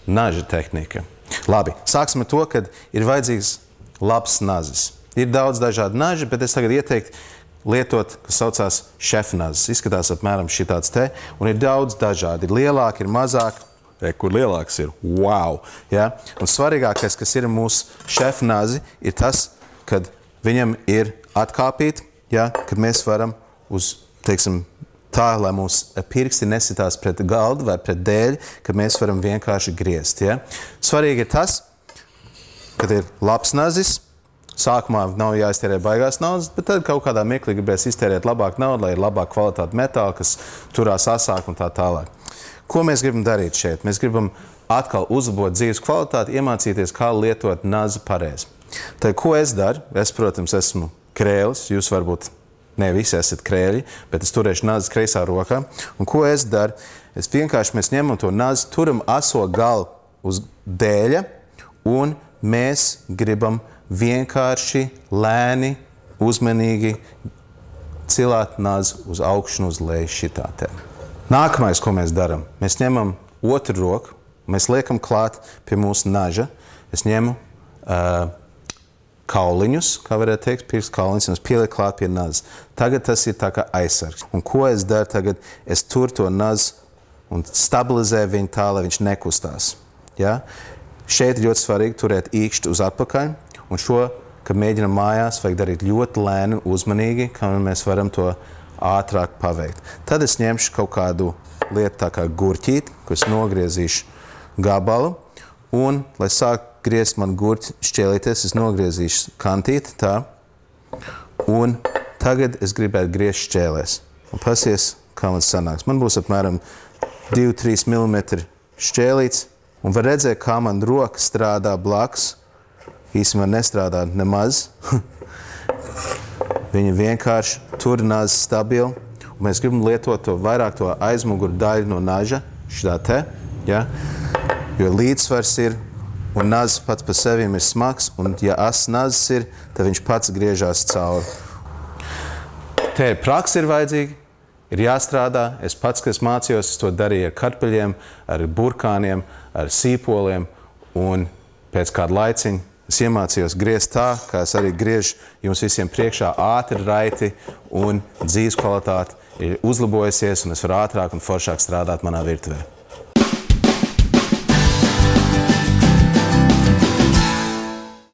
naža tehnika. Labi, sāksim ar to, kad ir vajadzīgs labs nazis. Ir daudz dažādu naži, bet es tagad ieteiktu lietot, kas saucās šefnazis. Izskatās apmēram šitāds te, un ir daudz dažādi. Ir lielāki, ir mazāki. Kur lielāks ir. Wow! Ja? Un svarīgākais, kas ir mūsu šefnazi, ir tas, kad viņam ir atkāpīt, ja? Kad mēs varam uz, teiksim, tā, lai mūsu pirksti nesitās pret galdu vai pret dēļi, kad mēs varam vienkārši griezt. Ja? Svarīgi ir tas, kad ir labs nazis, sākumā nav jāiztērē baigās naudas, bet tad kaut kādā mirklī gribēs iztērēt labāk naudu, lai ir labāk kvalitāte metāla, kas turās asāk un tā tālāk. Ko mēs gribam darīt šeit? Mēs gribam atkal uzlabot dzīves kvalitāti, iemācīties, kā lietot nazi pareizi. Tad, ko es daru? Es, protams, esmu krēlis, jūs varbūt ne visi esat krēļi, bet es turēšu nazis kreisā rokā. Un ko es daru? Es vienkārši mēs ņemam to nazi, turam aso galu uz dēļa, un mēs gribam vienkārši, lēni, uzmanīgi cilāt nazi uz augšu un uz leju šitā te. Nākamais, ko mēs darām, mēs ņemam otru roku, mēs liekam klāt pie mūsu naža. Es ņemu kauliņus, kā varētu teikt, pirkstu kauliņus, un es pielieku klāt pie nazas. Tagad tas ir tā kā aizsargs. Un ko es daru tagad? Es turu to nazi un stabilizēju viņu tā, lai viņš nekustās. Ja? Šeit ir ļoti svarīgi turēt īkšķi uz atpakaļ, un šo, kad mēģinam mājās, vajag darīt ļoti lēni, uzmanīgi, kamēr mēs varam to ātrāk paveikt. Tad es ņemšu kaut kādu lietu tā kā gurķīti, ko es nogriezīšu gabalu, un, lai sāk griezt man gurķi šķēlīties, es nogriezīšu kantīti tā, un tagad es gribētu griezt šķēlēs. Un pasies, kā man sanāks. Man būs apmēram 2-3 mm šķēlīts, un var redzēt, kā man roka strādā blakus. Īsumā nestrādā nemaz. Viņa vienkārši tur nazi stabili, un mēs gribam lietot to vairāk to aizmuguru daļu no naža, šitā te, ja? Jo līdzsvars ir, un nazis pats par sevim ir smags, un ja asas nazis ir, tad viņš pats griežās cauri. Te ir praksa ir vajadzīga, ir jāstrādā. Es pats, kas mācījos, es to darīju ar karpeļiem, ar burkāniem, ar sīpoliem, un pēc kāda laiciņa es iemācījos griezt tā, kā es arī griežu jums visiem priekšā ātri, raiti, un dzīves kvalitāte ir uzlabojusies, un es varu ātrāk un foršāk strādāt manā virtuvē.